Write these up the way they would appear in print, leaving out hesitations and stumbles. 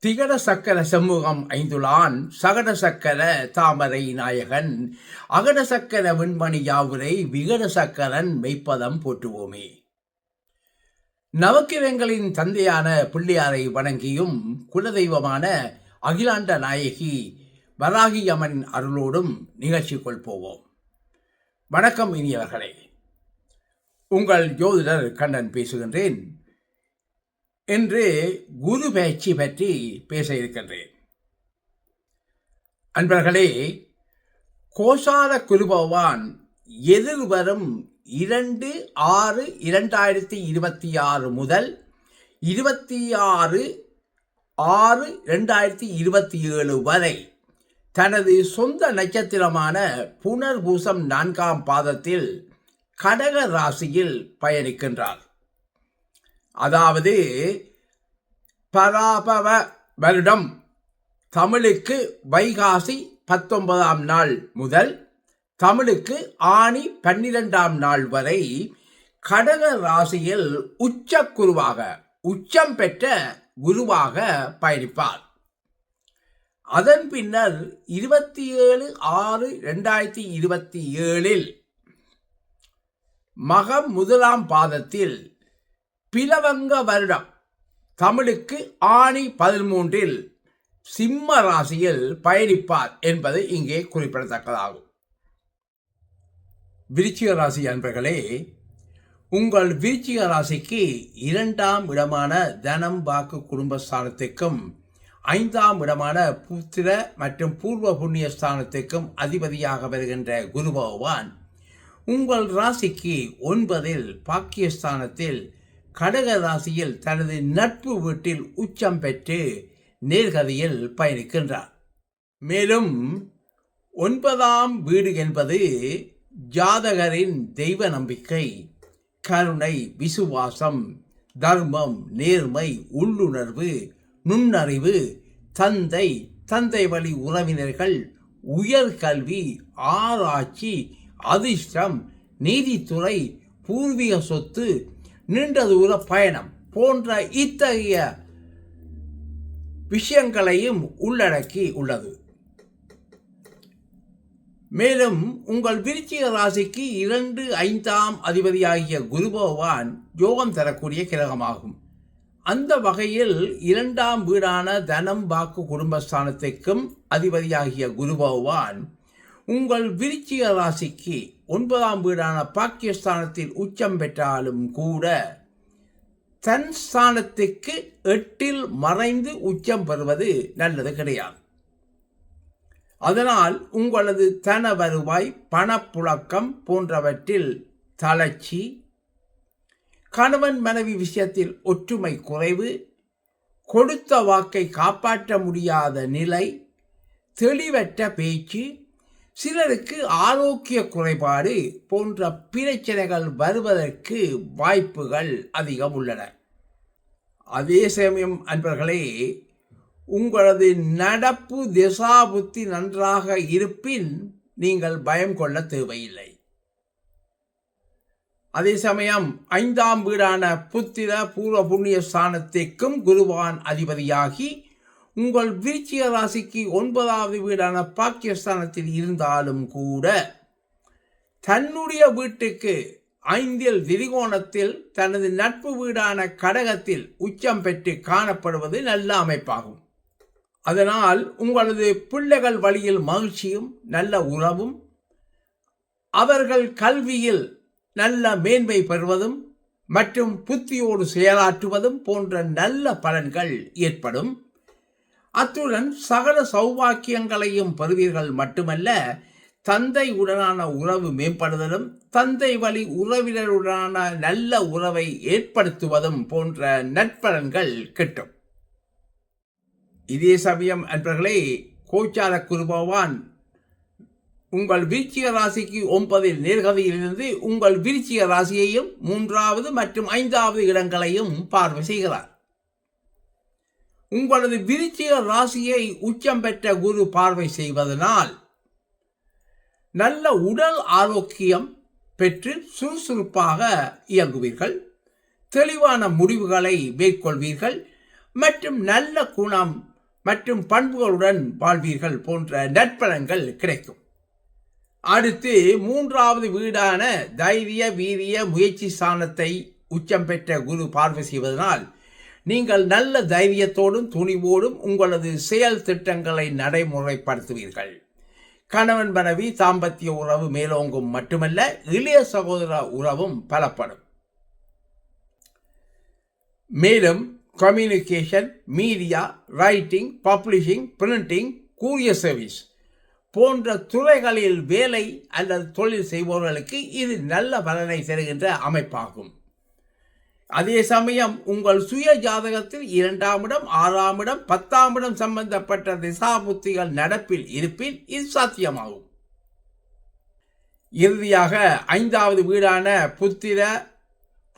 திகட சக்கர செம்முகம் ஐந்துலான் சகட சக்கர தாமரை நாயகன் அகட சக்கர விண்மணி யாவுரை விகட சக்கரன் மெய்ப்பதம் போற்றுவோமே. நவக்கிரங்களின் தந்தையான பிள்ளையாரை வணங்கியும் குலதெய்வமான அகிலாண்ட நாயகி வராகி அம்மனின் அருளோடும் நிகழ்ச்சிக்குள் போவோம். வணக்கம் இனியவர்களே, உங்கள் ஜோதிடர் கண்ணன் பேசுகின்றேன். இன்று குரு பயிற்சி பற்றி பேச இருக்கின்றேன். அன்பர்களே, கோசார குரு பகவான் எதிர்வரும் 2/6/2026 முதல் 26/6/2027 வரை தனது சொந்த நட்சத்திரமான புனர்பூசம் 4ஆம் பாதத்தில் கடக ராசியில் பயணிக்கின்றார். அதாவது பராபவ வருடம் தமிழுக்கு வைகாசி 19ஆம் நாள் முதல் தமிழுக்கு ஆனி 12ஆம் நாள் வரை கடக ராசியில் உச்சம் பெற்ற குருவாக பயணிப்பார். அதன் பின்னர் 27/6/2027 மகம் 1ஆம் பாதத்தில் பிலவங்க வருடம் தமிழுக்கு ஆனி 13இல் சிம்ம ராசியில் பயணிப்பார் என்பது இங்கே குறிப்பிடத்தக்கதாகும். விருச்சிக ராசி அன்பர்களே, உங்கள் விருச்சிக ராசிக்கு 2ஆம் இடமான தனம் வாக்கு குடும்பஸ்தானத்திற்கும் 5ஆம் இடமான புத்திர மற்றும் பூர்வ புண்ணிய ஸ்தானத்திற்கும் அதிபதியாக வருகின்ற குரு பகவான் உங்கள் ராசிக்கு 9இல் பாக்கியஸ்தானத்தில் கடக ராசியில் தனது நட்பு வீட்டில் உச்சம் பெற்று நேர்கதியில் பயணிக்கின்றார். மேலும் 9ஆம் வீடு என்பது ஜாதகரின் தெய்வ நம்பிக்கை, கருணை, விசுவாசம், தர்மம், நேர்மை, உள்ளுணர்வு, நுண்ணறிவு, தந்தை வழி உறவினர்கள், உயர்கல்வி, ஆராய்ச்சி, அதிர்ஷ்டம், நீதித்துறை, பூர்வீக சொத்து, நீண்ட தூர பயணம் போன்ற இத்தகைய விஷயங்களையும் உள்ளடக்கி உள்ளது. மேலும் உங்கள் விருச்சிக ராசிக்கு 2, 5ஆம் அதிபதியாகிய குரு பகவான் யோகம் தரக்கூடிய கிரகமாகும். அந்த வகையில் 2ஆம் வீடான தனம் வாக்கு குடும்பஸ்தானத்திற்கும் அதிபதியாகிய குரு பகவான் உங்கள் விருச்சிக ராசிக்கு 9ஆம் வீடான பாக்கியஸ்தானத்தில் உச்சம் பெற்றாலும் கூட தன் ஸ்தானத்துக்கு 8இல் மறைந்து உச்சம் பெறுவது நல்லது கிடையாது. அதனால் உங்களது தன வருவாய், பணப்புழக்கம் போன்றவற்றில் தளர்ச்சி, கணவன் மனைவி விஷயத்தில் ஒற்றுமை குறைவு, கொடுத்த வாக்கை காப்பாற்ற முடியாத நிலை, தெளிவற்ற பேச்சு, சிலருக்கு ஆரோக்கிய குறைபாடு போன்ற பிரச்சனைகள் வருவதற்கு வாய்ப்புகள் அதிகம் உள்ளன. அதே சமயம் அன்பர்களே, உங்களது நடப்பு திசாபுத்தி நன்றாக இருப்பின் நீங்கள் பயம் கொள்ள தேவையில்லை. அதே சமயம் 5ஆம் வீடான புத்திர பூர்வ புண்ணிய ஸ்தானத்திற்கும் குருவான் அதிபதியாகி உங்கள் விருச்சிக ராசிக்கு 9ஆவது வீடான பாக்கியஸ்தானத்தில் இருந்தாலும் கூட தன்னுடைய வீட்டுக்கு 5இல் திரிகோணத்தில் தனது நட்பு வீடான கடகத்தில் உச்சம் பெற்று காணப்படுவது நல்ல அமைப்பாகும். அதனால் உங்களது பிள்ளைகள் வழியில் மகிழ்ச்சியும் நல்ல உறவும், அவர்கள் கல்வியில் நல்ல மேன்மை பெறுவதும் மற்றும் புத்தியோடு செயலாற்றுவதும் போன்ற நல்ல பலன்கள் ஏற்படும். அத்துடன் சகல சௌபாக்கியங்களையும் பெறுவீர்கள் மட்டுமல்ல, தந்தை உடனான உறவு மேம்படுதலும் தந்தை வழி உறவினருடனான நல்ல உறவை ஏற்படுத்துவதும் போன்ற நற்பலன்கள் கிட்டும். இதே சமயம் அன்பர்களே, கோச்சார குரு பகவான் உங்கள் விருச்சிக ராசிக்கு 9இல் நேர்கதியிலிருந்து உங்கள் விருச்சிக ராசியையும் 3வது மற்றும் 5வது இடங்களையும் பார்வை செய்கிறார். உங்களது விருச்சிக ராசியை உச்சம் பெற்ற குரு பார்வை செய்வதனால் நல்ல உடல் ஆரோக்கியம் பெற்று சுறுசுறுப்பாக இயங்குவீர்கள், தெளிவான முடிவுகளை மேற்கொள்வீர்கள் மற்றும் நல்ல குணம் மற்றும் பண்புகளுடன் வாழ்வீர்கள் போன்ற நற்பலன்கள் கிடைக்கும். அடுத்து 3வது வீடான தைரிய வீரிய முயற்சி ஸ்தானத்தை உச்சம் பெற்ற குரு பார்வை செய்வதனால் நீங்கள் நல்ல தைரியத்தோடும் துணிவோடும் உங்களது செயல் திட்டங்களை நடைமுறைப்படுத்துவீர்கள். கணவன் மனைவி தாம்பத்திய உறவு மேலோங்கும் மட்டுமல்ல, இளைய சகோதர உறவும் பலப்படும். மேலும் communication, media, writing, publishing, printing, courier service போன்ற துறைகளில் வேலை அல்லது தொழில் செய்பவர்களுக்கு இது நல்ல பலனை தருகின்ற அமைப்பாகும். அதே சமயம் உங்கள் சுய ஜாதகத்தில் 2ஆம் இடம், 6ஆம் இடம், 10ஆம் இடம் சம்பந்தப்பட்ட திசாபுத்திகள் நடப்பில் இருப்பின் இது சாத்தியமாகும். இறுதியாக 5வது வீடான புத்திர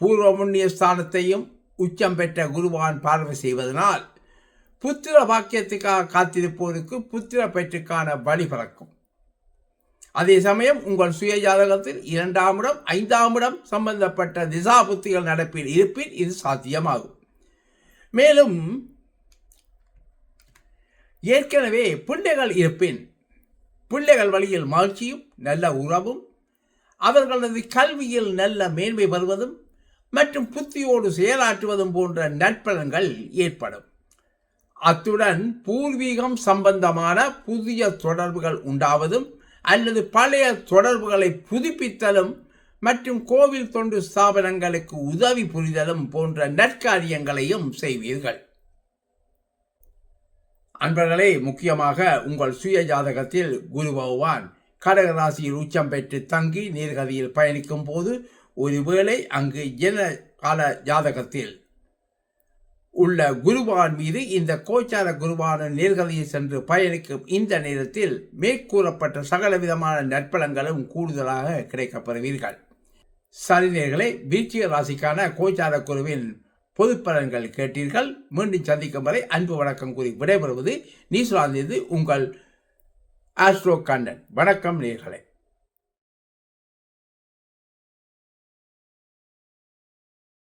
பூர்வ புண்ணிய ஸ்தானத்தையும் உச்சம் பெற்ற குருவான் பார்வை செய்வதனால் புத்திர பாக்கியத்துக்காக காத்திருப்போருக்கு புத்திர பெற்றுக்கான வழி பிறக்கும். அதே சமயம் உங்கள் சுய ஜாதகத்தில் 2ஆம் இடம், 5ஆம் இடம் சம்பந்தப்பட்ட திசா புத்திகள் நடப்பில் இருப்பின் இது சாத்தியமாகும். மேலும் ஏற்கனவே பிள்ளைகள் இருப்பின் பிள்ளைகள் வழியில் மகிழ்ச்சியும் நல்ல உறவும், அவர்களது கல்வியில் நல்ல மேன்மை பெறுவதும் மற்றும் புத்தியோடு செயலாற்றுவதும் போன்ற நற்பலன்கள் ஏற்படும். அத்துடன் பூர்வீகம் சம்பந்தமான புதிய தொடர்புகள் உண்டாவதும் அல்லது பழைய தொடர்புகளை புதுப்பித்தலும் மற்றும் கோவில் தொண்டு ஸ்தாபனங்களுக்கு உதவி புரிதலும் போன்ற நற்காரியங்களையும் செய்வீர்கள். அன்பர்களே, முக்கியமாக உங்கள் சுய ஜாதகத்தில் குரு பகவான் கடகராசியில் உச்சம் பெற்று தங்கி நேர்கதியில் பயணிக்கும் போது ஒருவேளை அங்கு ஜன கால ஜாதகத்தில் உள்ள குருவான் மீது இந்த கோச்சார குருவான நேர்கதியை சென்று பயணிக்கும் இந்த நேரத்தில் மேற்கூறப்பட்ட சகல விதமான நற்பலன்களும் கூடுதலாக கிடைக்கப்பெறுவீர்கள். சரி நேயர்களே, விருச்சிக ராசிக்கான கோச்சார குருவின் பொது பலன்கள் கேட்டீர்கள். மீண்டும் சந்திக்கும் வரை அன்பு வணக்கம் கூறி விடைபெறுவது நியூசிலாந்திலிருந்து உங்கள் ஆஸ்ட்ரோ கண்ணன். வணக்கம் நேயர்களே.